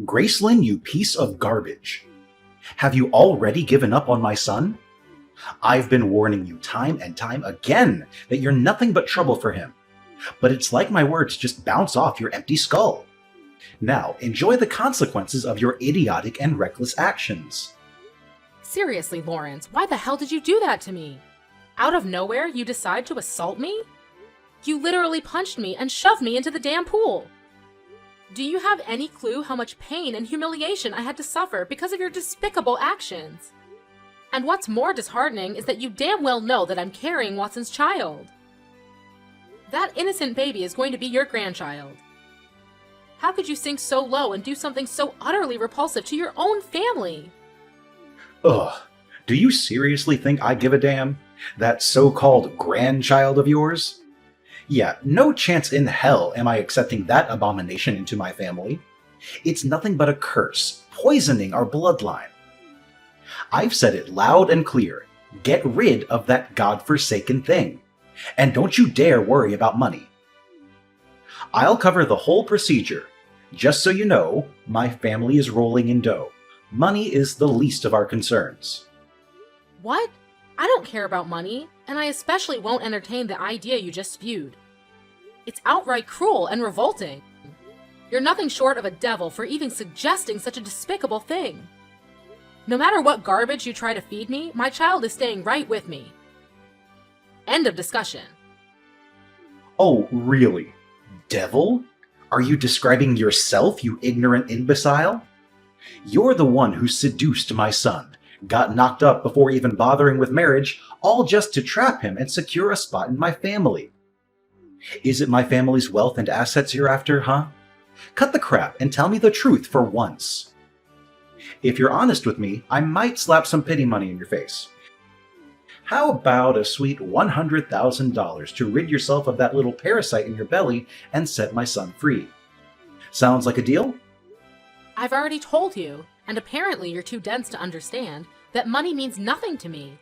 Gracelyn, you piece of garbage. Have you already given up on my son? I've been warning you time and time again that you're nothing but trouble for him. But it's like my words just bounce off your empty skull. Now, enjoy the consequences of your idiotic and reckless actions. Seriously, Lawrence, why the hell did you do that to me? Out of nowhere, you decide to assault me? You literally punched me and shoved me into the damn pool. Do you have any clue how much pain and humiliation I had to suffer because of your despicable actions? And what's more disheartening is that you damn well know that I'm carrying Watson's child. That innocent baby is going to be your grandchild. How could you sink so low and do something so utterly repulsive to your own family? Ugh, do you seriously think I give a damn? That so-called grandchild of yours? Yeah, no chance in hell am I accepting that abomination into my family. It's nothing but a curse, poisoning our bloodline. I've said it loud and clear. Get rid of that godforsaken thing. And don't you dare worry about money. I'll cover the whole procedure. Just so you know, my family is rolling in dough. Money is the least of our concerns. What? I don't care about money, and I especially won't entertain the idea you just spewed. It's outright cruel and revolting. You're nothing short of a devil for even suggesting such a despicable thing. No matter what garbage you try to feed me, my child is staying right with me. End of discussion. Oh, really? Devil? Are you describing yourself, you ignorant imbecile? You're the one who seduced my son, got knocked up before even bothering with marriage, all just to trap him and secure a spot in my family. Is it my family's wealth and assets you're after, huh? Cut the crap and tell me the truth for once. If you're honest with me, I might slap some pity money in your face. How about a sweet $100,000 to rid yourself of that little parasite in your belly and set my son free? Sounds like a deal? I've already told you, and apparently you're too dense to understand, that money means nothing to me.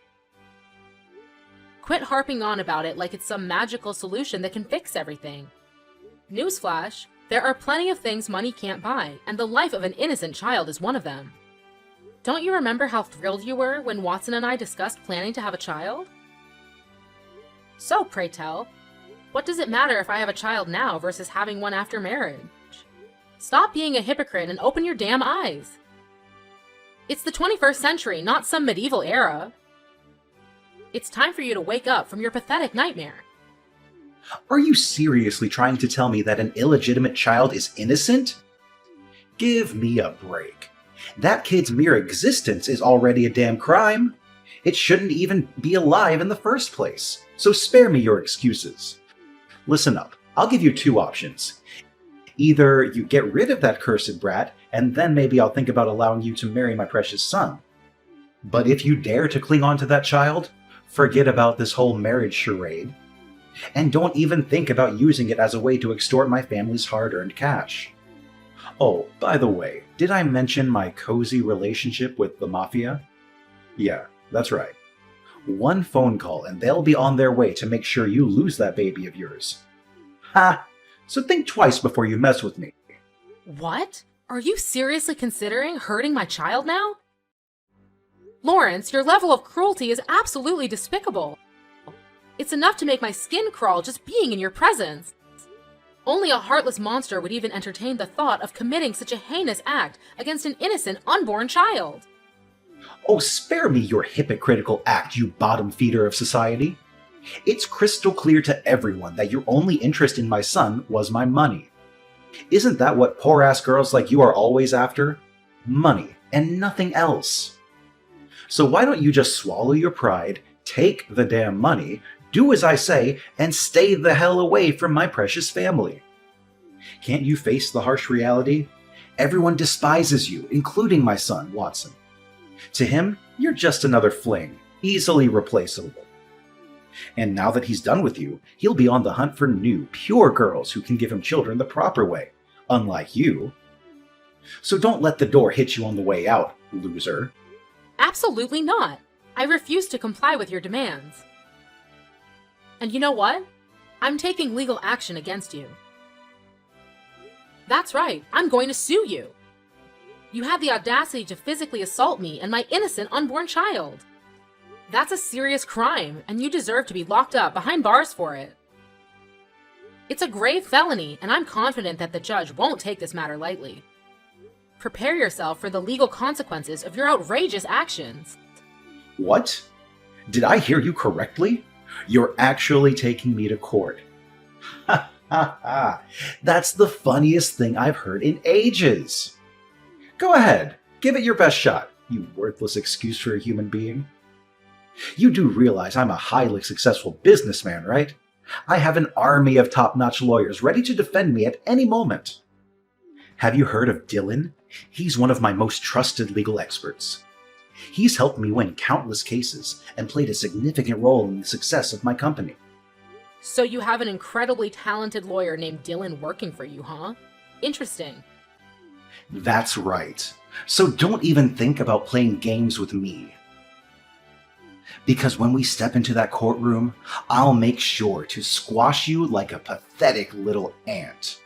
Quit harping on about it like it's some magical solution that can fix everything. Newsflash, there are plenty of things money can't buy, and the life of an innocent child is one of them. Don't you remember how thrilled you were when Watson and I discussed planning to have a child? So, pray tell, what does it matter if I have a child now versus having one after marriage? Stop being a hypocrite and open your damn eyes. It's the 21st century, not some medieval era. It's time for you to wake up from your pathetic nightmare. Are you seriously trying to tell me that an illegitimate child is innocent? Give me a break. That kid's mere existence is already a damn crime. It shouldn't even be alive in the first place, so spare me your excuses. Listen up, I'll give you two options. Either you get rid of that cursed brat, and then maybe I'll think about allowing you to marry my precious son. But if you dare to cling on to that child, forget about this whole marriage charade. And don't even think about using it as a way to extort my family's hard-earned cash. Oh, by the way, did I mention my cozy relationship with the Mafia? Yeah, that's right. One phone call and they'll be on their way to make sure you lose that baby of yours. Ha! So think twice before you mess with me. What? Are you seriously considering hurting my child now? Lawrence, your level of cruelty is absolutely despicable. It's enough to make my skin crawl just being in your presence. Only a heartless monster would even entertain the thought of committing such a heinous act against an innocent, unborn child. Oh, spare me your hypocritical act, you bottom feeder of society. It's crystal clear to everyone that your only interest in my son was my money. Isn't that what poor-ass girls like you are always after? Money, and nothing else. So why don't you just swallow your pride, take the damn money, do as I say, and stay the hell away from my precious family? Can't you face the harsh reality? Everyone despises you, including my son, Watson. To him, you're just another fling, easily replaceable. And now that he's done with you, he'll be on the hunt for new, pure girls who can give him children the proper way, unlike you. So don't let the door hit you on the way out, loser. Absolutely not. I refuse to comply with your demands. And you know what? I'm taking legal action against you. That's right, I'm going to sue you. You had the audacity to physically assault me and my innocent unborn child. That's a serious crime, and you deserve to be locked up behind bars for it. It's a grave felony, and I'm confident that the judge won't take this matter lightly. Prepare yourself for the legal consequences of your outrageous actions. What? Did I hear you correctly? You're actually taking me to court. Ha ha ha! That's the funniest thing I've heard in ages. Go ahead, give it your best shot, you worthless excuse for a human being. You do realize I'm a highly successful businessman, right? I have an army of top-notch lawyers ready to defend me at any moment. Have you heard of Dylan? He's one of my most trusted legal experts. He's helped me win countless cases and played a significant role in the success of my company. So you have an incredibly talented lawyer named Dylan working for you, huh? Interesting. That's right. So don't even think about playing games with me. Because when we step into that courtroom, I'll make sure to squash you like a pathetic little ant.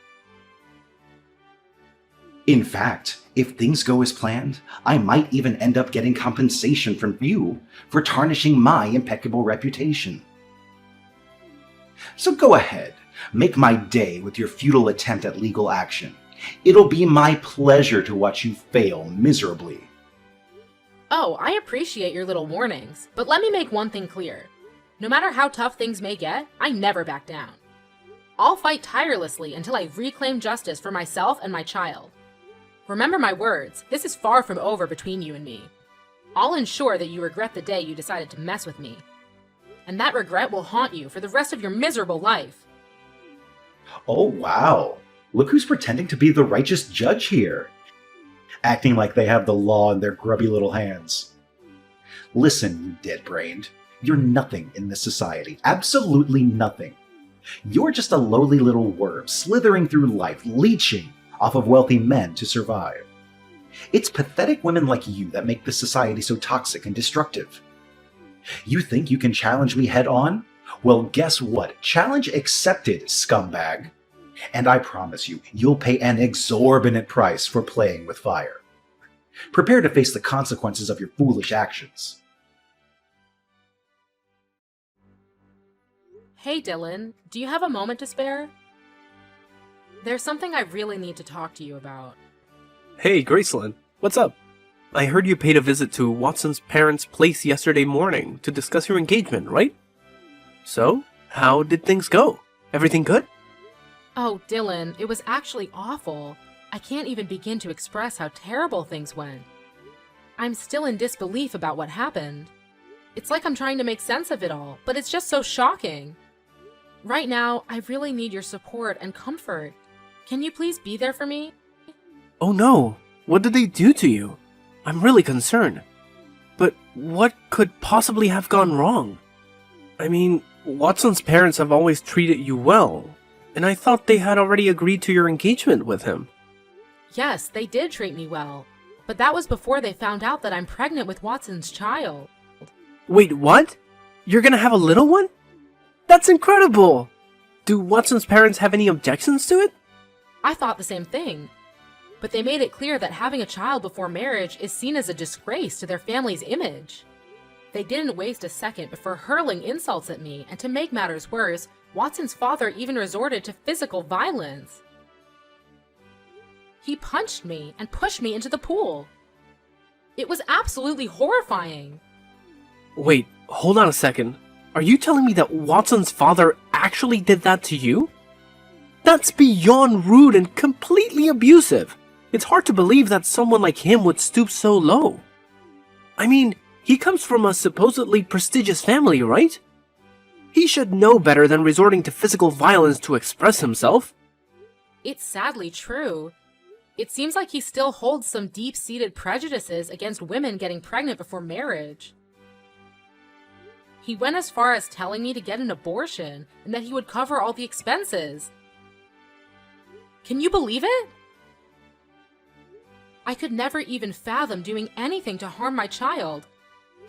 In fact, if things go as planned, I might even end up getting compensation from you for tarnishing my impeccable reputation. So go ahead, make my day with your futile attempt at legal action. It'll be my pleasure to watch you fail miserably. Oh, I appreciate your little warnings, but let me make one thing clear. No matter how tough things may get, I never back down. I'll fight tirelessly until I reclaim justice for myself and my child. Remember my words, this is far from over between you and me. I'll ensure that you regret the day you decided to mess with me. And that regret will haunt you for the rest of your miserable life. Oh wow, look who's pretending to be the righteous judge here. Acting like they have the law in their grubby little hands. Listen, you dead-brained. You're nothing in this society. Absolutely nothing. You're just a lowly little worm slithering through life, leeching off of wealthy men to survive. It's pathetic women like you that make this society so toxic and destructive. You think you can challenge me head on? Well, guess what? Challenge accepted, scumbag. And I promise you, you'll pay an exorbitant price for playing with fire. Prepare to face the consequences of your foolish actions. Hey Dylan, do you have a moment to spare? There's something I really need to talk to you about. Hey, Gracelyn, what's up? I heard you paid a visit to Watson's parents' place yesterday morning to discuss your engagement, right? So, how did things go? Everything good? Oh, Dylan, it was actually awful. I can't even begin to express how terrible things went. I'm still in disbelief about what happened. It's like I'm trying to make sense of it all, but it's just so shocking. Right now, I really need your support and comfort. Can you please be there for me? Oh no, what did they do to you? I'm really concerned. But what could possibly have gone wrong? I mean, Watson's parents have always treated you well, and I thought they had already agreed to your engagement with him. Yes, they did treat me well, but that was before they found out that I'm pregnant with Watson's child. Wait, what? You're gonna have a little one? That's incredible! Do Watson's parents have any objections to it? I thought the same thing. But they made it clear that having a child before marriage is seen as a disgrace to their family's image. They didn't waste a second before hurling insults at me, and to make matters worse, Watson's father even resorted to physical violence. He punched me and pushed me into the pool. It was absolutely horrifying. Wait, hold on a second. Are you telling me that Watson's father actually did that to you? That's beyond rude and completely abusive. It's hard to believe that someone like him would stoop so low. I mean, he comes from a supposedly prestigious family, right? He should know better than resorting to physical violence to express himself. It's sadly true. It seems like he still holds some deep-seated prejudices against women getting pregnant before marriage. He went as far as telling me to get an abortion and that he would cover all the expenses. Can you believe it? I could never even fathom doing anything to harm my child,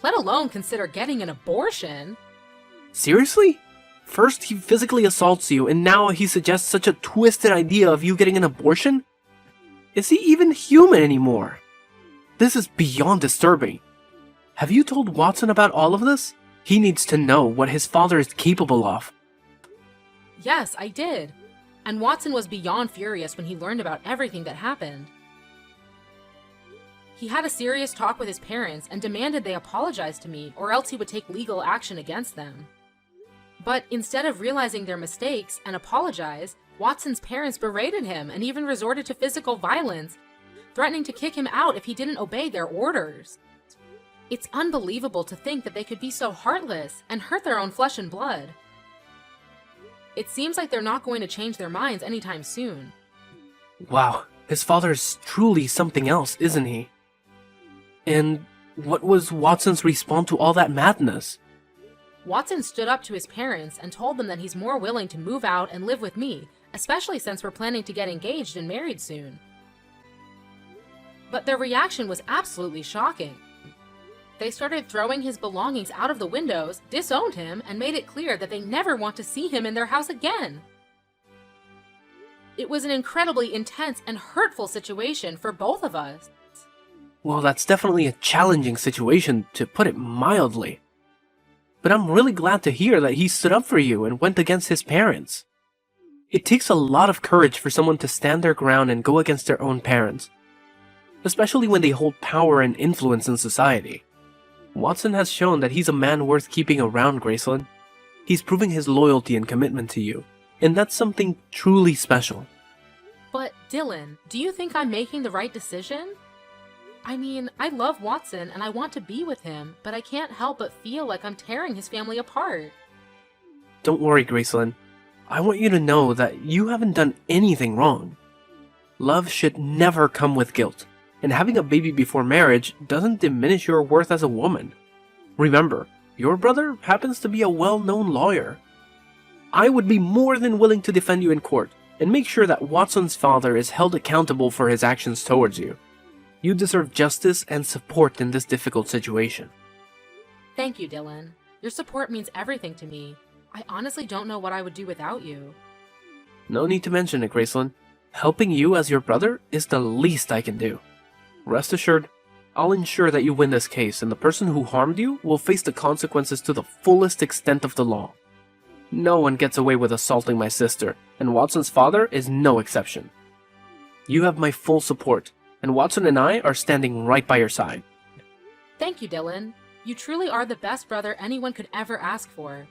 let alone consider getting an abortion. Seriously? First he physically assaults you, and now he suggests such a twisted idea of you getting an abortion? Is he even human anymore? This is beyond disturbing. Have you told Watson about all of this? He needs to know what his father is capable of. Yes, I did. And Watson was beyond furious when he learned about everything that happened. He had a serious talk with his parents and demanded they apologize to me, or else he would take legal action against them. But instead of realizing their mistakes and apologize, Watson's parents berated him and even resorted to physical violence, threatening to kick him out if he didn't obey their orders. It's unbelievable to think that they could be so heartless and hurt their own flesh and blood. It seems like they're not going to change their minds anytime soon. Wow, his father is truly something else, isn't he? And what was Watson's response to all that madness? Watson stood up to his parents and told them that he's more willing to move out and live with me, especially since we're planning to get engaged and married soon. But their reaction was absolutely shocking. They started throwing his belongings out of the windows, disowned him, and made it clear that they never want to see him in their house again. It was an incredibly intense and hurtful situation for both of us. Well, that's definitely a challenging situation, to put it mildly. But I'm really glad to hear that he stood up for you and went against his parents. It takes a lot of courage for someone to stand their ground and go against their own parents, especially when they hold power and influence in society. Watson has shown that he's a man worth keeping around, Graceland. He's proving his loyalty and commitment to you, and that's something truly special. But Dylan, do you think I'm making the right decision? I mean, I love Watson and I want to be with him, but I can't help but feel like I'm tearing his family apart. Don't worry, Graceland. I want you to know that you haven't done anything wrong. Love should never come with guilt, and having a baby before marriage doesn't diminish your worth as a woman. Remember, your brother happens to be a well-known lawyer. I would be more than willing to defend you in court and make sure that Watson's father is held accountable for his actions towards you. You deserve justice and support in this difficult situation. Thank you, Dylan. Your support means everything to me. I honestly don't know what I would do without you. No need to mention it, Graceland. Helping you as your brother is the least I can do. Rest assured, I'll ensure that you win this case, and the person who harmed you will face the consequences to the fullest extent of the law. No one gets away with assaulting my sister, and Watson's father is no exception. You have my full support, and Watson and I are standing right by your side. Thank you, Dylan. You truly are the best brother anyone could ever ask for.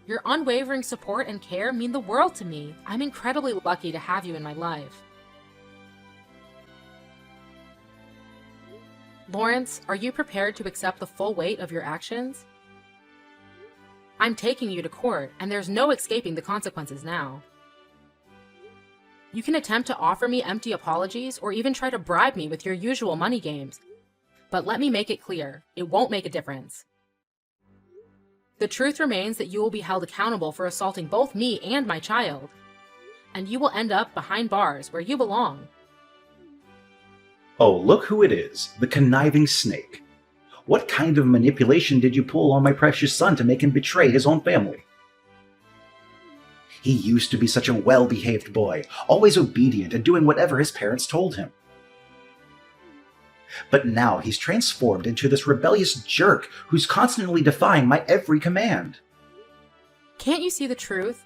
Your unwavering support and care mean the world to me. I'm incredibly lucky to have you in my life. Lawrence, are you prepared to accept the full weight of your actions? I'm taking you to court, and there's no escaping the consequences now. You can attempt to offer me empty apologies or even try to bribe me with your usual money games. But let me make it clear, it won't make a difference. The truth remains that you will be held accountable for assaulting both me and my child. And you will end up behind bars where you belong. Oh, look who it is, the conniving snake. What kind of manipulation did you pull on my precious son to make him betray his own family? He used to be such a well-behaved boy, always obedient and doing whatever his parents told him. But now he's transformed into this rebellious jerk who's constantly defying my every command. Can't you see the truth?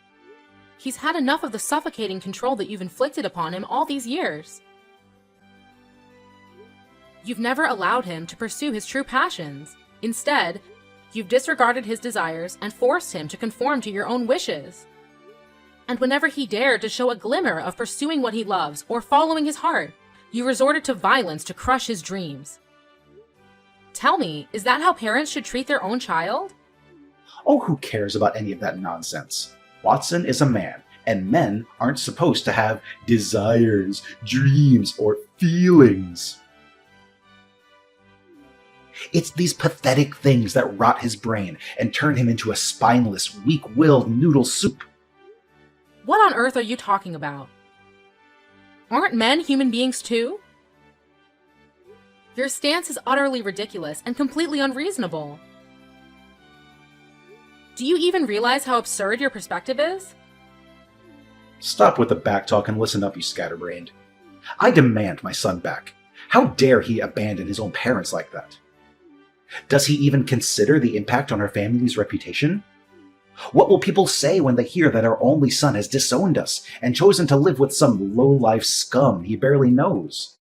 He's had enough of the suffocating control that you've inflicted upon him all these years. You've never allowed him to pursue his true passions. Instead, you've disregarded his desires and forced him to conform to your own wishes. And whenever he dared to show a glimmer of pursuing what he loves or following his heart, you resorted to violence to crush his dreams. Tell me, is that how parents should treat their own child? Oh, who cares about any of that nonsense? Watson is a man, and men aren't supposed to have desires, dreams, or feelings. It's these pathetic things that rot his brain and turn him into a spineless, weak-willed noodle soup. What on earth are you talking about? Aren't men human beings too? Your stance is utterly ridiculous and completely unreasonable. Do you even realize how absurd your perspective is? Stop with the backtalk and listen up, you scatterbrained. I demand my son back. How dare he abandon his own parents like that? Does he even consider the impact on our family's reputation? What will people say when they hear that our only son has disowned us and chosen to live with some low-life scum he barely knows?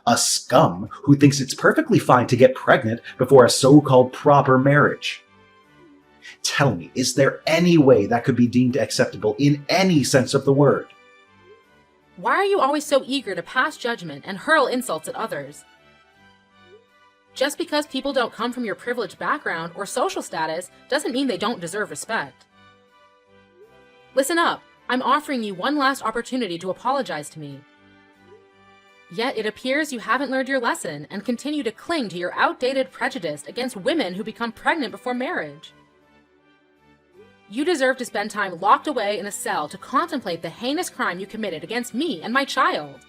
A scum who thinks it's perfectly fine to get pregnant before a so-called proper marriage. Tell me, is there any way that could be deemed acceptable in any sense of the word? Why are you always so eager to pass judgment and hurl insults at others? Just because people don't come from your privileged background or social status doesn't mean they don't deserve respect. Listen up, I'm offering you one last opportunity to apologize to me. Yet it appears you haven't learned your lesson and continue to cling to your outdated prejudice against women who become pregnant before marriage. You deserve to spend time locked away in a cell to contemplate the heinous crime you committed against me and my child.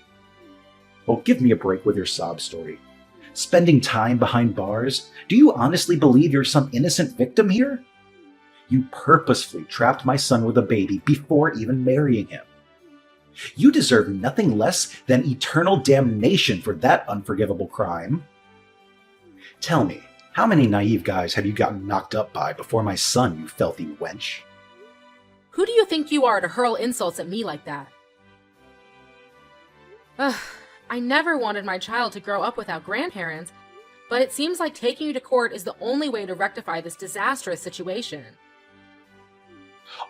Well, give me a break with your sob story. Spending time behind bars? Do you honestly believe you're some innocent victim here? You purposefully trapped my son with a baby before even marrying him. You deserve nothing less than eternal damnation for that unforgivable crime. Tell me, how many naive guys have you gotten knocked up by before my son, you filthy wench? Who do you think you are to hurl insults at me like that? Ugh, I never wanted my child to grow up without grandparents, but it seems like taking you to court is the only way to rectify this disastrous situation.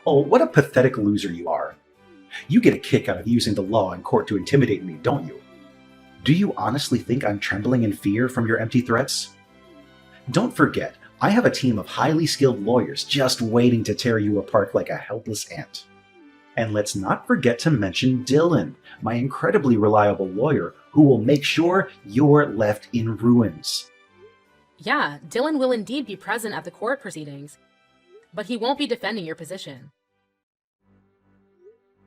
Oh, what a pathetic loser you are. You get a kick out of using the law in court to intimidate me, don't you? Do you honestly think I'm trembling in fear from your empty threats? Don't forget, I have a team of highly skilled lawyers just waiting to tear you apart like a helpless ant. And let's not forget to mention Dylan, my incredibly reliable lawyer who will make sure you're left in ruins. Yeah, Dylan will indeed be present at the court proceedings, but he won't be defending your position.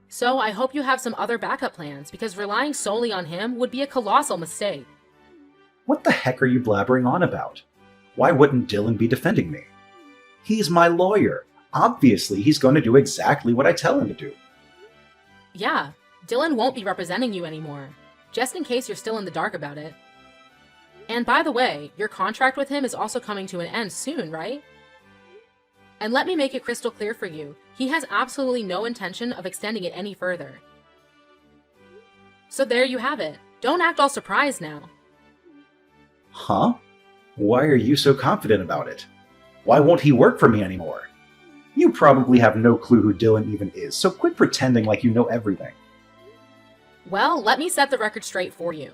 So I hope you have some other backup plans, because relying solely on him would be a colossal mistake. What the heck are you blabbering on about? Why wouldn't Dylan be defending me? He's my lawyer. Obviously, he's going to do exactly what I tell him to do. Yeah, Dylan won't be representing you anymore, just in case you're still in the dark about it. And by the way, your contract with him is also coming to an end soon, right? And let me make it crystal clear for you, he has absolutely no intention of extending it any further. So there you have it. Don't act all surprised now. Huh? Why are you so confident about it? Why won't he work for me anymore? You probably have no clue who Dylan even is, so quit pretending like you know everything. Well, let me set the record straight for you.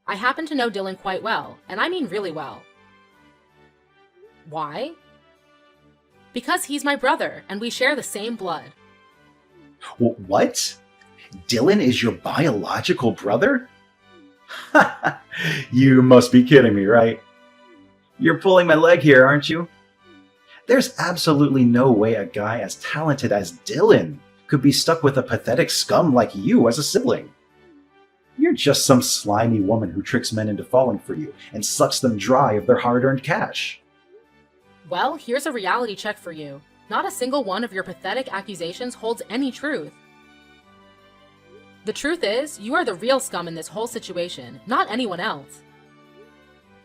I happen to know Dylan quite well, and I mean really well. Why? Because he's my brother, and we share the same blood. What? Dylan is your biological brother? You must be kidding me, right? You're pulling my leg here, aren't you? There's absolutely no way a guy as talented as Dylan could be stuck with a pathetic scum like you as a sibling. You're just some slimy woman who tricks men into falling for you and sucks them dry of their hard-earned cash. Well, here's a reality check for you. Not a single one of your pathetic accusations holds any truth. The truth is, you are the real scum in this whole situation, not anyone else.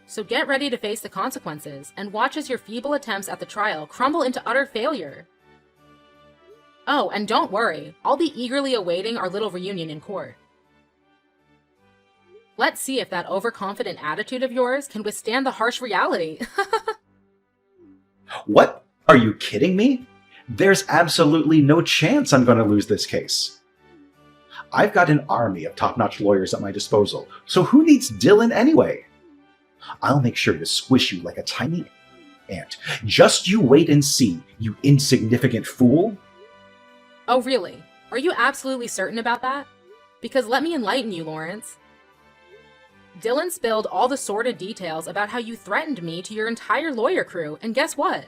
So get ready to face the consequences, and watch as your feeble attempts at the trial crumble into utter failure. Oh, and don't worry, I'll be eagerly awaiting our little reunion in court. Let's see if that overconfident attitude of yours can withstand the harsh reality. What? Are you kidding me? There's absolutely no chance I'm going to lose this case. I've got an army of top-notch lawyers at my disposal, so who needs Dylan anyway? I'll make sure to squish you like a tiny ant. Just you wait and see, you insignificant fool. Oh, really? Are you absolutely certain about that? Because let me enlighten you, Lawrence. Dylan spilled all the sordid details about how you threatened me to your entire lawyer crew, and guess what?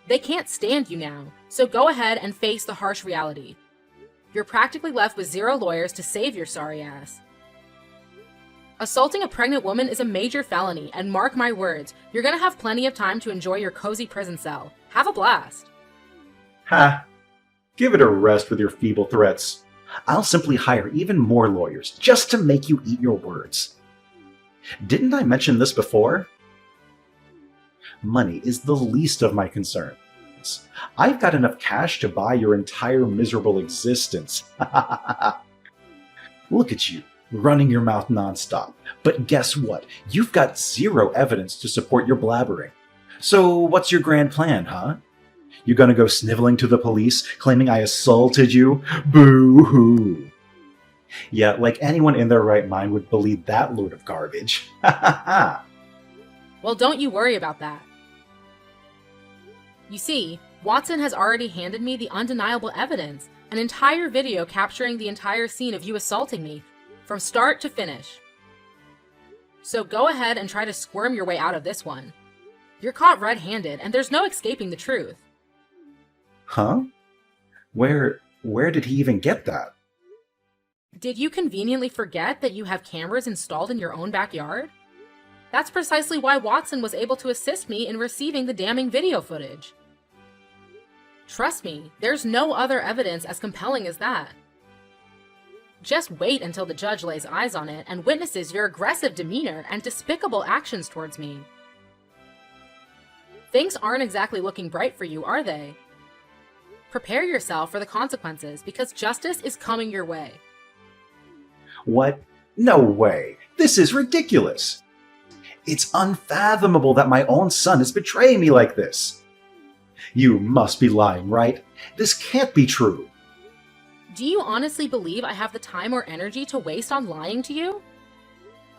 They can't stand you now, so go ahead and face the harsh reality. You're practically left with 0 lawyers to save your sorry ass. Assaulting a pregnant woman is a major felony, and mark my words, you're gonna have plenty of time to enjoy your cozy prison cell. Have a blast. Ha! Give it a rest with your feeble threats. I'll simply hire even more lawyers just to make you eat your words. Didn't I mention this before? Money is the least of my concerns. I've got enough cash to buy your entire miserable existence. Look at you, running your mouth nonstop. But guess what? You've got zero evidence to support your blabbering. So what's your grand plan, huh? You gonna go sniveling to the police, claiming I assaulted you? Boo-hoo. Yeah, like anyone in their right mind would believe that load of garbage. Well, don't you worry about that. You see, Watson has already handed me the undeniable evidence, an entire video capturing the entire scene of you assaulting me, from start to finish. So go ahead and try to squirm your way out of this one. You're caught red-handed, and there's no escaping the truth. Huh? Where did he even get that? Did you conveniently forget that you have cameras installed in your own backyard? That's precisely why Watson was able to assist me in receiving the damning video footage. Trust me, there's no other evidence as compelling as that. Just wait until the judge lays eyes on it and witnesses your aggressive demeanor and despicable actions towards me. Things aren't exactly looking bright for you, are they? Prepare yourself for the consequences, because justice is coming your way. What? No way. This is ridiculous. It's unfathomable that my own son is betraying me like this. You must be lying, right? This can't be true. Do you honestly believe I have the time or energy to waste on lying to you?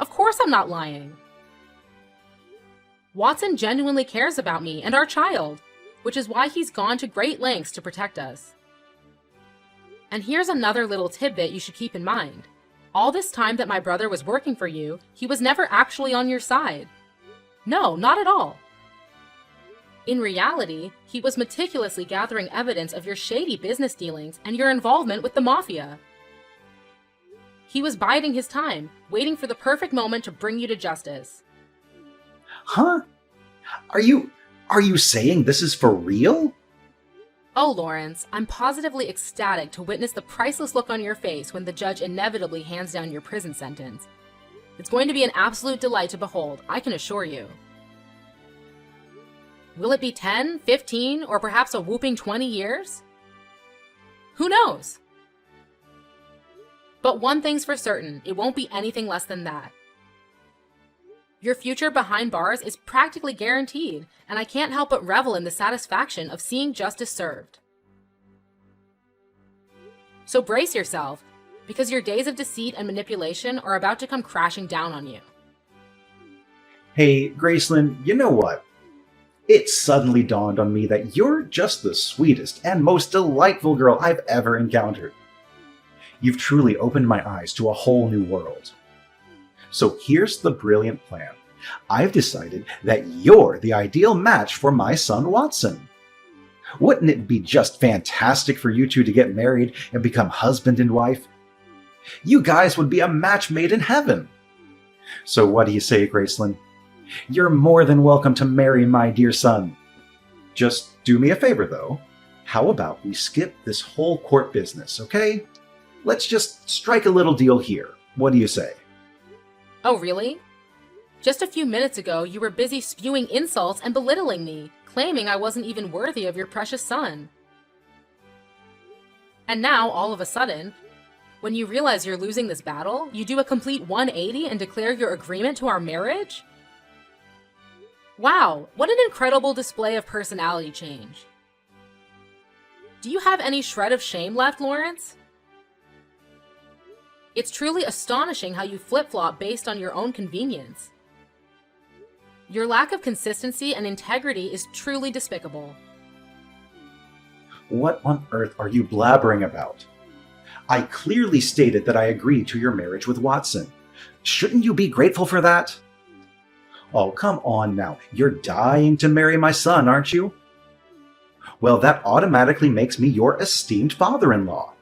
Of course I'm not lying. Watson genuinely cares about me and our child, which is why he's gone to great lengths to protect us. And here's another little tidbit you should keep in mind. All this time that my brother was working for you, he was never actually on your side. No, not at all. In reality, he was meticulously gathering evidence of your shady business dealings and your involvement with the mafia. He was biding his time, waiting for the perfect moment to bring you to justice. Huh? Are you saying this is for real? Oh, Lawrence, I'm positively ecstatic to witness the priceless look on your face when the judge inevitably hands down your prison sentence. It's going to be an absolute delight to behold, I can assure you. Will it be 10, 15, or perhaps a whooping 20 years? Who knows? But one thing's for certain, it won't be anything less than that. Your future behind bars is practically guaranteed, and I can't help but revel in the satisfaction of seeing justice served. So brace yourself, because your days of deceit and manipulation are about to come crashing down on you. Hey, Graceland, you know what? It suddenly dawned on me that you're just the sweetest and most delightful girl I've ever encountered. You've truly opened my eyes to a whole new world. So here's the brilliant plan. I've decided that you're the ideal match for my son Watson. Wouldn't it be just fantastic for you two to get married and become husband and wife? You guys would be a match made in heaven. So what do you say, Graceland? You're more than welcome to marry my dear son. Just do me a favor, though. How about we skip this whole court business, okay? Let's just strike a little deal here. What do you say? Oh, really? Just a few minutes ago, you were busy spewing insults and belittling me, claiming I wasn't even worthy of your precious son. And now, all of a sudden, when you realize you're losing this battle, you do a complete 180 and declare your agreement to our marriage? Wow, what an incredible display of personality change. Do you have any shred of shame left, Lawrence? It's truly astonishing how you flip-flop based on your own convenience. Your lack of consistency and integrity is truly despicable. What on earth are you blabbering about? I clearly stated that I agreed to your marriage with Watson. Shouldn't you be grateful for that? Oh, come on now. You're dying to marry my son, aren't you? Well, that automatically makes me your esteemed father-in-law.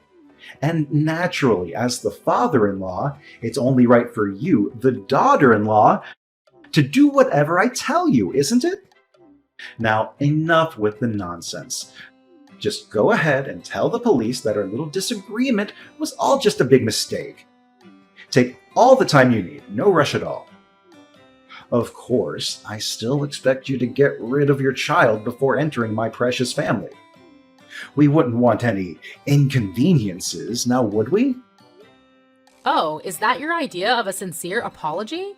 And naturally, as the father-in-law, it's only right for you, the daughter-in-law, to do whatever I tell you, isn't it? Now, enough with the nonsense. Just go ahead and tell the police that our little disagreement was all just a big mistake. Take all the time you need, no rush at all. Of course, I still expect you to get rid of your child before entering my precious family. We wouldn't want any inconveniences, now would we? Oh, is that your idea of a sincere apology?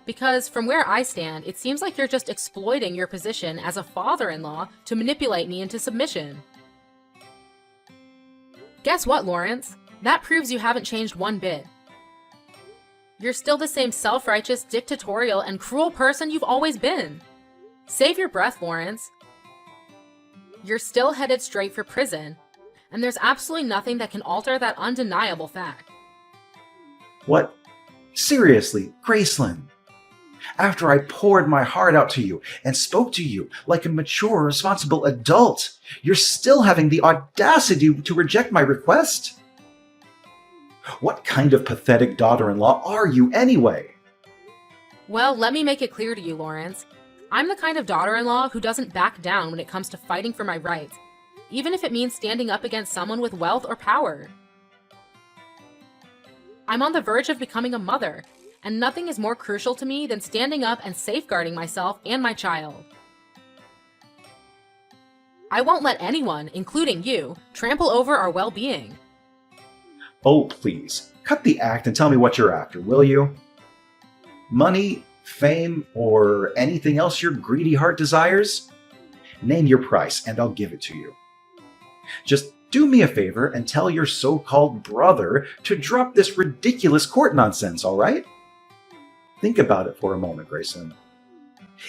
Because from where I stand, it seems like you're just exploiting your position as a father-in-law to manipulate me into submission. Guess what, Lawrence? That proves you haven't changed one bit. You're still the same self-righteous, dictatorial, and cruel person you've always been. Save your breath, Lawrence. You're still headed straight for prison, and there's absolutely nothing that can alter that undeniable fact. What? Seriously, Gracelyn? After I poured my heart out to you and spoke to you like a mature, responsible adult, you're still having the audacity to reject my request? What kind of pathetic daughter-in-law are you anyway? Well, let me make it clear to you, Lawrence. I'm the kind of daughter-in-law who doesn't back down when it comes to fighting for my rights, even if it means standing up against someone with wealth or power. I'm on the verge of becoming a mother, and nothing is more crucial to me than standing up and safeguarding myself and my child. I won't let anyone, including you, trample over our well-being. Oh, please, cut the act and tell me what you're after, will you? Money, fame, or anything else your greedy heart desires? Name your price and I'll give it to you. Just do me a favor and tell your so-called brother to drop this ridiculous court nonsense, all right? Think about it for a moment, Grayson.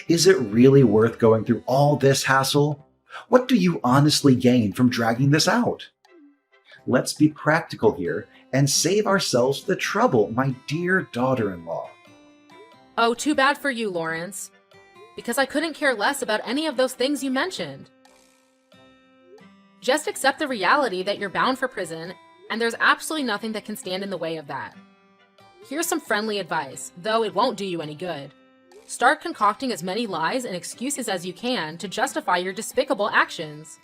Is it really worth going through all this hassle? What do you honestly gain from dragging this out? Let's be practical here and save ourselves the trouble, my dear daughter-in-law. Oh, too bad for you, Lawrence. Because I couldn't care less about any of those things you mentioned. Just accept the reality that you're bound for prison, and there's absolutely nothing that can stand in the way of that. Here's some friendly advice, though it won't do you any good. Start concocting as many lies and excuses as you can to justify your despicable actions.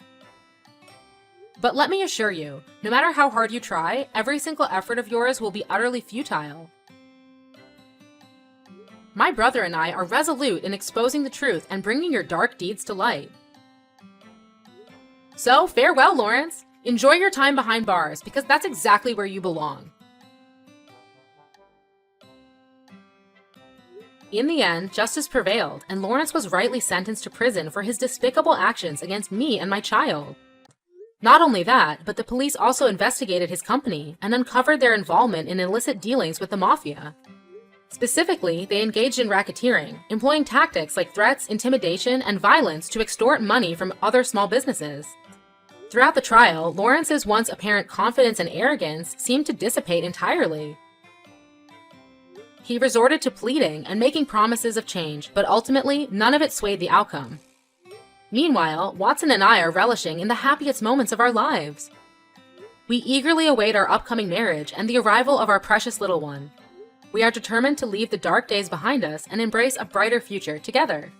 But let me assure you, no matter how hard you try, every single effort of yours will be utterly futile. My brother and I are resolute in exposing the truth and bringing your dark deeds to light. So, farewell, Lawrence. Enjoy your time behind bars, because that's exactly where you belong. In the end, justice prevailed, and Lawrence was rightly sentenced to prison for his despicable actions against me and my child. Not only that, but the police also investigated his company and uncovered their involvement in illicit dealings with the mafia. Specifically, they engaged in racketeering, employing tactics like threats, intimidation, and violence to extort money from other small businesses. Throughout the trial, Lawrence's once apparent confidence and arrogance seemed to dissipate entirely. He resorted to pleading and making promises of change, but ultimately, none of it swayed the outcome. Meanwhile, Watson and I are relishing in the happiest moments of our lives. We eagerly await our upcoming marriage and the arrival of our precious little one. We are determined to leave the dark days behind us and embrace a brighter future together.